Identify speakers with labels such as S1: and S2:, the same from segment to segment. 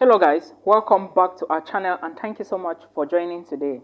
S1: Hello guys, welcome back to our channel and thank you so much for joining today.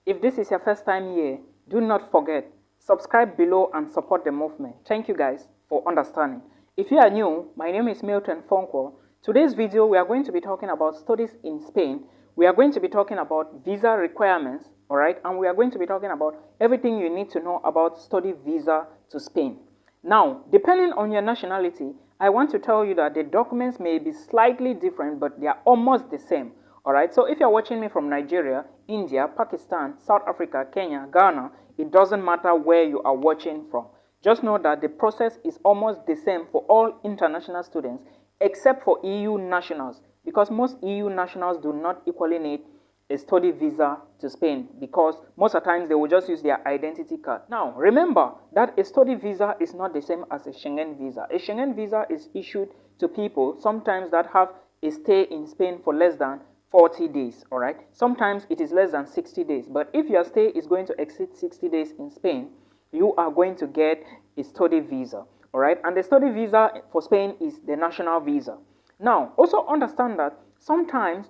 S1: If this is your first time here, do not forget, subscribe below and support the movement. Thank you guys for understanding. If you are new, my name is Milton Fonkwa. Today's video we are going to be talking about studies in Spain. We are going to be talking about visa requirements, alright, and we are going to be talking about everything you need to know about study visa to Spain. Now, depending on your nationality, I want to tell you that the documents may be slightly different, but they are almost the same. Alright, so if you're watching me from Nigeria, India, Pakistan, South Africa, Kenya, Ghana, it doesn't matter where you are watching from. Just know that the process is almost the same for all international students, except for EU nationals, because most EU nationals do not equally need a study visa to Spain, because most of the times they will just use their identity card. Now, remember that a study visa is not the same as a Schengen visa. A Schengen visa is issued to people sometimes that have a stay in Spain for less than 40 days, all right? Sometimes it is less than 60 days, but if your stay is going to exceed 60 days in Spain, you are going to get a study visa, all right? And the study visa for Spain is the national visa. Now, also understand that sometimes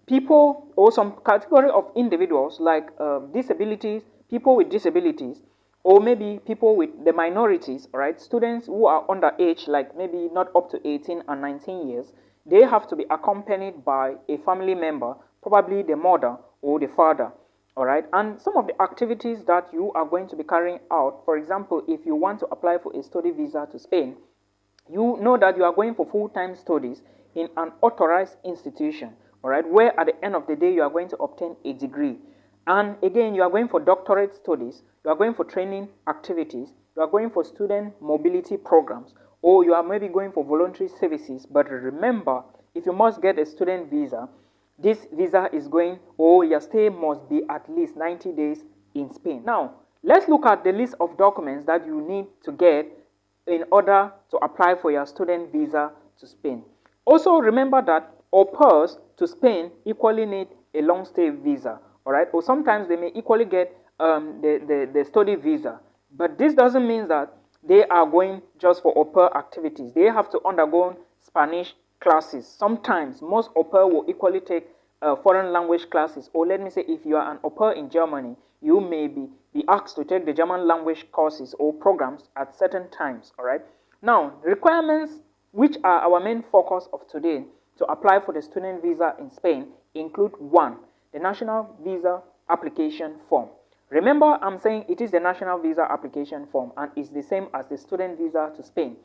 S1: people or some category of individuals like disabilities, people with disabilities, or maybe people with the minorities, right? Students who are underage, like maybe not up to 18 and 19 years, they have to be accompanied by a family member, probably the mother or the father, all right? And some of the activities that you are going to be carrying out, for example, if you want to apply for a study visa to Spain, you know that you are going for full-time studies in an authorized institution, all right, where at the end of the day you are going to obtain a degree. And again, you are going for doctorate studies, you are going for training activities, you are going for student mobility programs, or you are maybe going for voluntary services. But remember, if you must get a student visa, this visa is going, or your stay must be at least 90 days in Spain. Now, let's look at the list of documents that you need to get in order to apply for your student visa to Spain. Also, remember that au pairs to Spain equally need a long stay visa, all right? Or sometimes they may equally get the study visa. But this doesn't mean that they are going just for au pair activities. They have to undergo Spanish classes. Sometimes most au pair will equally take foreign language classes. Or let me say, if you are an au pair in Germany, you may be asked to take the German language courses or programs at certain times, all right? Now, requirements which are our main focus of today to apply for the student visa in Spain include: 1, the national visa application form. Remember, I'm saying it is the national visa application form and it's the same as the student visa to Spain.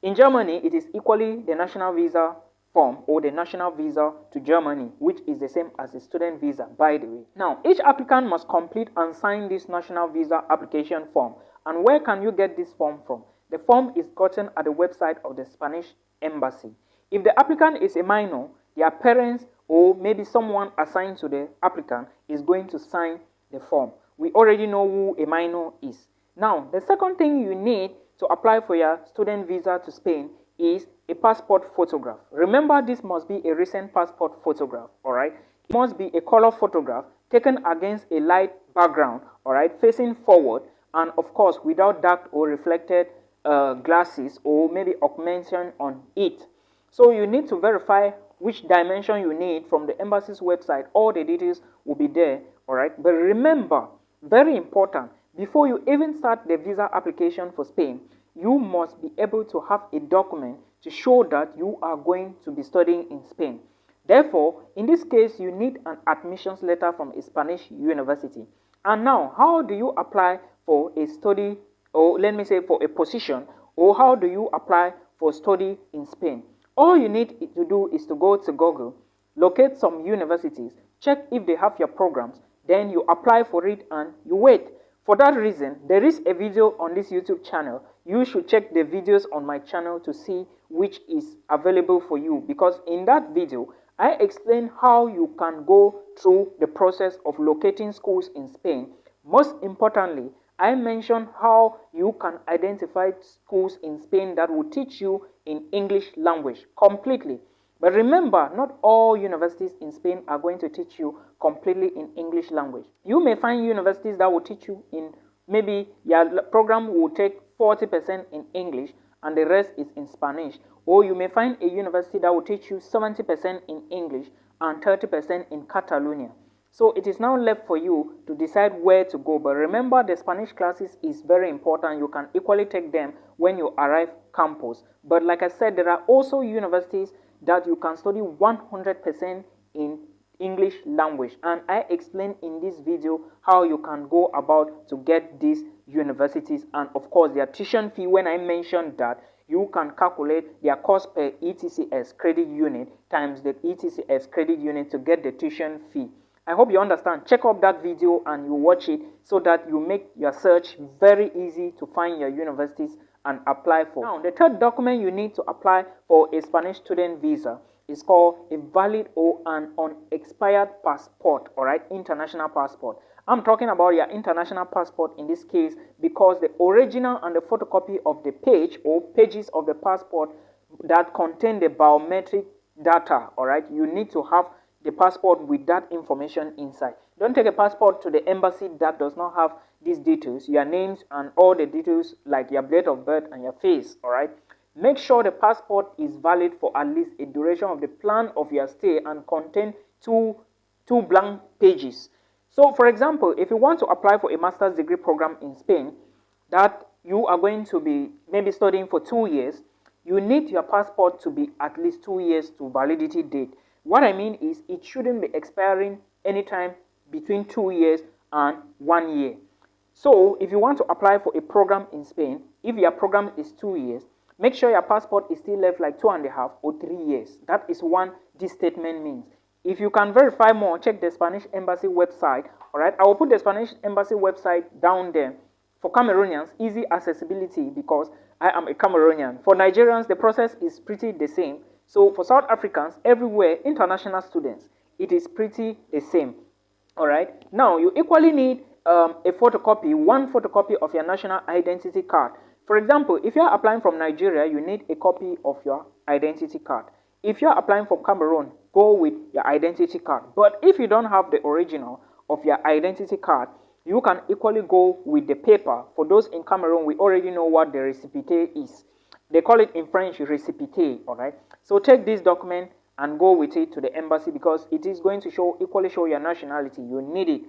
S1: In Germany, it is equally the national visa form or the national visa to Germany, which is the same as the student visa, by the way. Now, each applicant must complete and sign this national visa application form. And where can you get this form from? The form is gotten at the website of the Spanish embassy. If the applicant is a minor, their parents or maybe someone assigned to the applicant is going to sign the form. We already know who a minor is. Now, the second thing you need to apply for your student visa to Spain is a passport photograph. Remember, this must be a recent passport photograph, all right? It must be a color photograph taken against a light background, all right, facing forward, and of course, without dark or reflected glasses or maybe augmentation on it. So you need to verify which dimension you need from the embassy's website. All the details will be there, all right? But remember, very important, before you even start the visa application for Spain, you must be able to have a document to show that you are going to be studying in Spain. Therefore, in this case, you need an admissions letter from a Spanish university. And now, how do you apply for a study, or let me say for a position, or how do you apply for study in Spain? All you need to do is to go to Google, locate some universities, check if they have your programs, then you apply for it and you wait. For that reason, there is a video on this YouTube channel. You should check the videos on my channel to see which is available for you, because in that video, I explain how you can go through the process of locating schools in Spain. Most importantly, I mentioned how you can identify schools in Spain that will teach you in English language completely. But remember, not all universities in Spain are going to teach you completely in English language. You may find universities that will teach you in, maybe your program will take 40% in English and the rest is in Spanish. Or you may find a university that will teach you 70% in English and 30% in Catalonia. So it is now left for you to decide where to go. But remember, the Spanish classes is very important. You can equally take them when you arrive campus. But like I said, there are also universities that you can study 100% in English language, and I explained in this video how you can go about to get these universities, and of course their tuition fee. When I mentioned that, you can calculate their cost per ETCS credit unit times the ETCS credit unit to get the tuition fee. I hope you understand. Check up that video and you watch it so that you make your search very easy to find your universities and apply for. Now, the third document you need to apply for a Spanish student visa is called a valid or an unexpired passport, all right, international passport. I'm talking about your international passport in this case because the original and the photocopy of the page or pages of the passport that contain the biometric data, all right, you need to have the passport with that information inside. Don't take a passport to the embassy that does not have these details, your names and all the details like your date of birth and your face, all right. Make sure the passport is valid for at least a duration of the plan of your stay and contain two blank pages. So, for example, if you want to apply for a master's degree program in Spain that you are going to be maybe studying for 2 years, you need your passport to be at least 2 years to validity date. What I mean is it shouldn't be expiring anytime between 2 years and 1 year. So, if you want to apply for a program in Spain, if your program is 2 years, make sure your passport is still left like 2.5 or 3 years. That is what this statement means. If you can verify more, check the Spanish Embassy website. All right, I will put the Spanish Embassy website down there. For Cameroonians, easy accessibility because I am a Cameroonian. For Nigerians, the process is pretty the same. So for South Africans, everywhere, international students, it is pretty the same. All right, now you equally need one photocopy of your national identity card. For example, if you are applying from Nigeria, you need a copy of your identity card. If you are applying from Cameroon, go with your identity card. But if you don't have the original of your identity card, you can equally go with the paper. For those in Cameroon, we already know what the récépissé is. They call it in French récépissé, all right? So take this document and go with it to the embassy because it is going to equally show your nationality. You need it.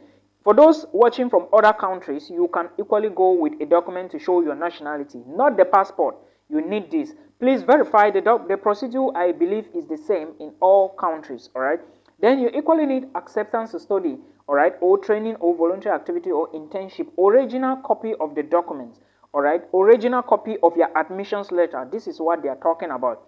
S1: For those watching from other countries, you can equally go with a document to show your nationality, not the passport. You need this. Please verify the procedure, I believe, is the same in all countries, all right? Then you equally need acceptance to study, all right, or training or voluntary activity or internship, original copy of the documents, all right, original copy of your admissions letter. This is what they are talking about.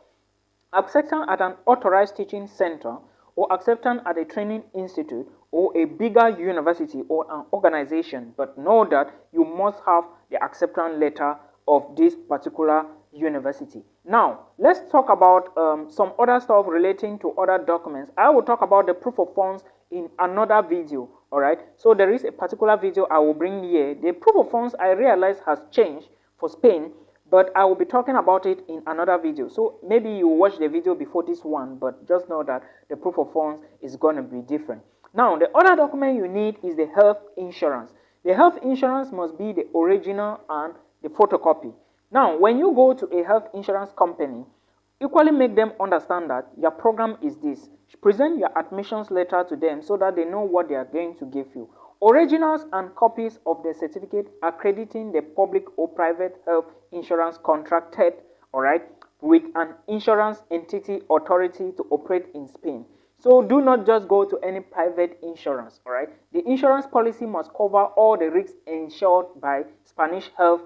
S1: Acceptance at an authorized teaching center or acceptance at a training institute or a bigger university or an organization, but know that you must have the acceptance letter of this particular university. Now, let's talk about some other stuff relating to other documents. I will talk about the proof of funds in another video, all right? So there is a particular video I will bring here. The proof of funds I realize has changed for Spain, but I will be talking about it in another video. So maybe you watch the video before this one, but just know that the proof of funds is going to be different. Now, the other document you need is the health insurance. The health insurance must be the original and the photocopy. Now, when you go to a health insurance company, equally make them understand that your program is this. Present your admissions letter to them so that they know what they are going to give you. Originals and copies of the certificate accrediting the public or private health insurance contracted, all right, with an insurance entity authority to operate in Spain. So do not just go to any private insurance, all right? The insurance policy must cover all the risks insured by Spanish health,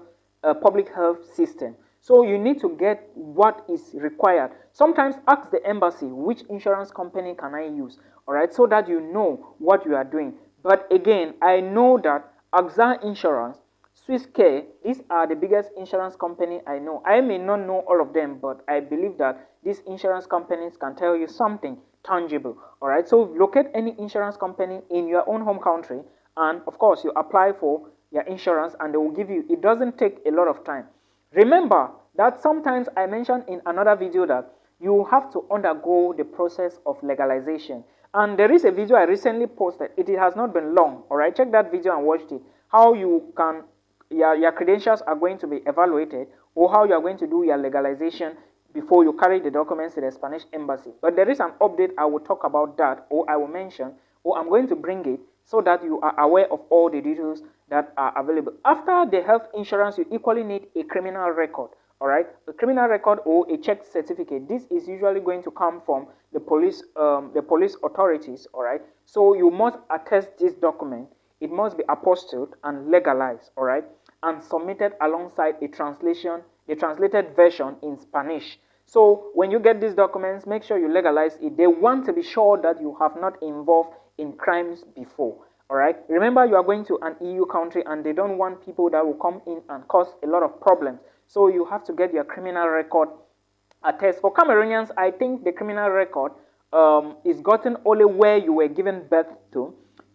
S1: public health system. So you need to get what is required. Sometimes ask the embassy, which insurance company can I use, all right, so that you know what you are doing. But again, I know that AXA Insurance, Swiss Care, these are the biggest insurance company I know. I may not know all of them, but I believe that these insurance companies can tell you something tangible, all right? So locate any insurance company in your own home country, and of course, you apply for your insurance and they will give you. It doesn't take a lot of time. Remember that sometimes I mentioned in another video that you have to undergo the process of legalization. And there is a video I recently posted. It has not been long, all right? Check that video and watch it. How you can, your credentials are going to be evaluated or how you are going to do your legalization before you carry the documents to the Spanish embassy. But there is an update. I will talk about that, or I will mention, or I'm going to bring it so that you are aware of all the details that are available. After the health insurance, you equally need a criminal record. All right, a criminal record or a check certificate. This is usually going to come from the police authorities. All right, so you must attest this document. It must be apostilled and legalized. All right, and submitted alongside a translated version in Spanish. So when you get these documents, make sure you legalize it. They want to be sure that you have not involved in crimes before. All right, remember you are going to an EU country and they don't want people that will come in and cause a lot of problems. So you have to get your criminal record attest. For Cameroonians, I think the criminal record is gotten only where you were given birth to.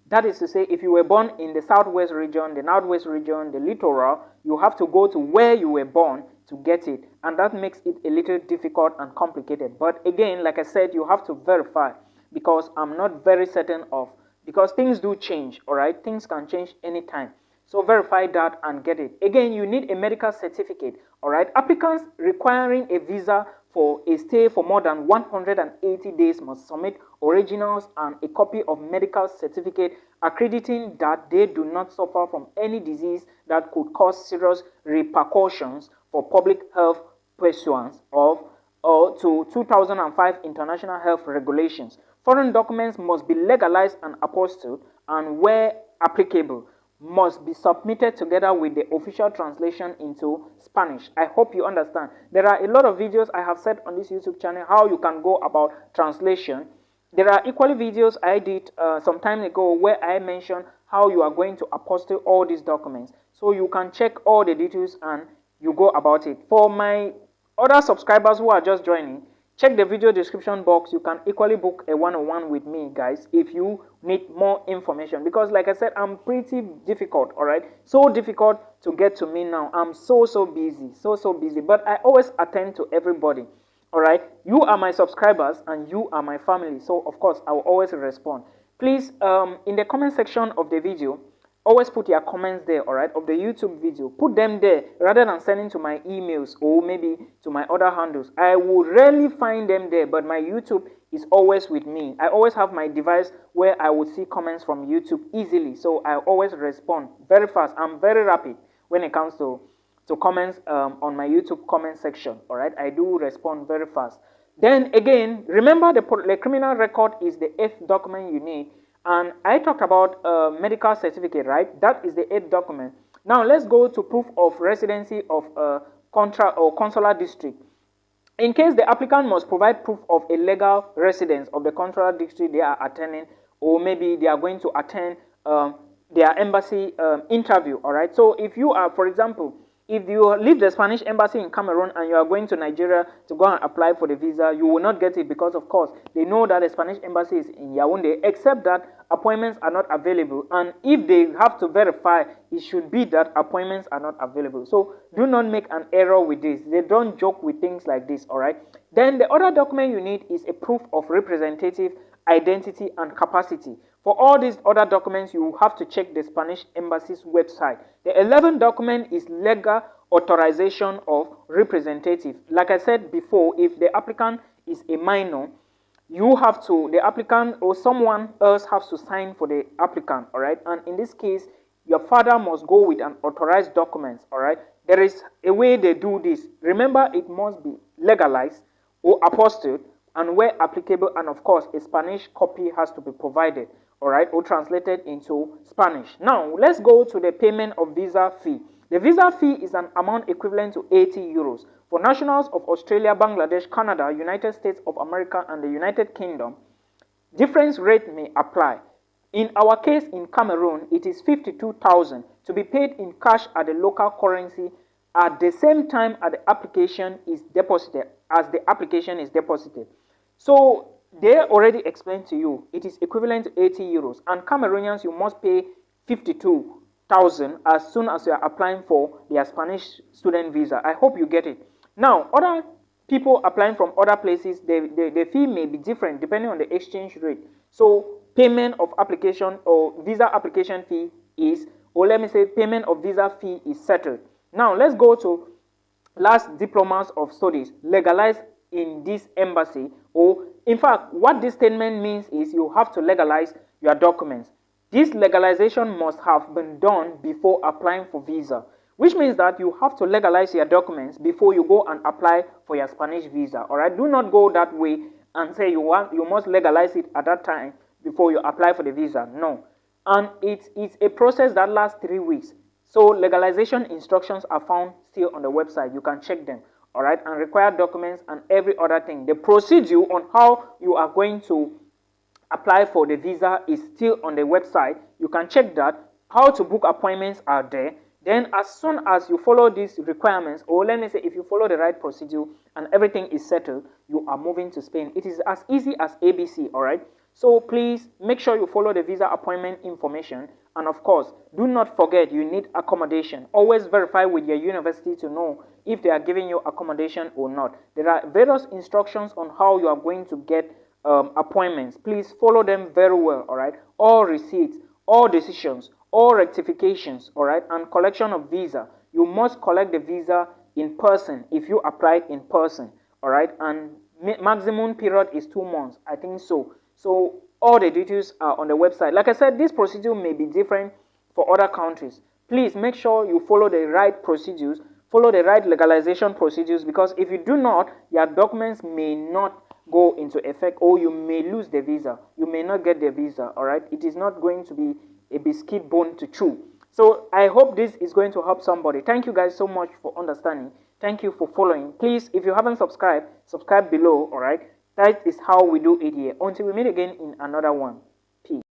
S1: That is to say, if you were born in the southwest region, the northwest region, the littoral, you have to go to where you were born to get it. And that makes it a little difficult and complicated. But again, like I said, you have to verify, because I'm not very certain of, because things do change, all right? Things can change anytime. So verify that and get it. Again, you need a medical certificate, all right? Applicants requiring a visa for a stay for more than 180 days must submit originals and a copy of medical certificate accrediting that they do not suffer from any disease that could cause serious repercussions for public health pursuance of or to 2005 international health regulations. Foreign documents must be legalized and apostilled, and where applicable, must be submitted together with the official translation into Spanish. I hope you understand. There are a lot of videos I have said on this YouTube channel how you can go about translation. There are equally videos I did some time ago where I mentioned how you are going to apostille all these documents. So you can check all the details and you go about it. For my other subscribers who are just joining, check the video description box. You can equally book a one-on-one with me, guys, if you need more information. Because like I said, I'm pretty difficult, all right? So difficult to get to me now. I'm so busy, so busy. But I always attend to everybody, all right? You are my subscribers and you are my family. So, of course, I will always respond. Please, in the comment section of the video, always put your comments there, all right, of the YouTube video. Put them there rather than sending to my emails or maybe to my other handles. I will rarely find them there, but my YouTube is always with me. I always have my device where I would see comments from YouTube easily, so I always respond very fast. I'm very rapid when it comes to comments on my YouTube comment section, all right. I do respond very fast. Then again, remember the criminal record is the 8th document you need. And I talked about medical certificate, right? That is the 8th document. Now let's go to proof of residency of consular district. In case the applicant must provide proof of a legal residence of the consular district they are attending, or maybe they are going to attend their embassy interview, all right? So if you are, for example, if you leave the Spanish embassy in Cameroon and you are going to Nigeria to go and apply for the visa, you will not get it because, of course, they know that the Spanish embassy is in Yaoundé, except that appointments are not available. And if they have to verify, it should be that appointments are not available. So do not make an error with this. They don't joke with things like this, all right? Then the other document you need is a proof of representative identity and capacity. For all these other documents, you have to check the Spanish embassy's website. The 11th document is legal authorization of representative. Like I said before, if the applicant is a minor, the applicant or someone else has to sign for the applicant, all right? And in this case, your father must go with an authorized document, all right? There is a way they do this. Remember, it must be legalized or apostilled, and where applicable, and of course, a Spanish copy has to be provided, all right, or translated into Spanish. Now, let's go to the payment of visa fee. The visa fee is an amount equivalent to 80 euros. For nationals of Australia, Bangladesh, Canada, United States of America, and the United Kingdom, different rate may apply. In our case in Cameroon, it is 52,000 to be paid in cash at the local currency at the same time as the application is deposited. So they already explained to you it is equivalent to 80 euros, and Cameroonians, you must pay 52,000 as soon as you are applying for their Spanish student visa. I hope you get it. Now, other people applying from other places, the fee may be different depending on the exchange rate. So payment of application or visa application fee is, or let me say payment of visa fee is settled. Now let's go to last diplomas of studies legalized in this embassy, or in fact what this statement means is you have to legalize your documents. This legalization must have been done before applying for visa, which means that you have to legalize your documents before you go and apply for your Spanish visa. All right, do not go that way and say you must legalize it at that time before you apply for the visa. No. And it's a process that lasts 3 weeks. So legalization instructions are found still on the website. You can check them. All right, and required documents and every other thing. The procedure on how you are going to apply for the visa is still on the website. You can check that. How to book appointments are there. Then as soon as you follow these requirements, or let me say if you follow the right procedure and everything is settled, you are moving to Spain. It is as easy as ABC, all right? So please make sure you follow the visa appointment information. And of course, do not forget you need accommodation. Always verify with your university to know if they are giving you accommodation or not. There are various instructions on how you are going to get appointments. Please follow them very well, all right? All receipts, all decisions, all rectifications, all right, and collection of visa. You must collect the visa in person if you applied in person, all right, and maximum period is 2 months, I think so. So all the details are on the website. Like I said, this procedure may be different for other countries. Please make sure you follow the right procedures, follow the right legalization procedures, because if you do not, your documents may not go into effect, or you may lose the visa. You may not get the visa, all right? It is not going to be a biscuit bone to chew. So I hope this is going to help somebody. Thank you guys so much for understanding. Thank you for following. Please, if you haven't subscribed, subscribe below, all right? That is how we do it here. Until we meet again in another one.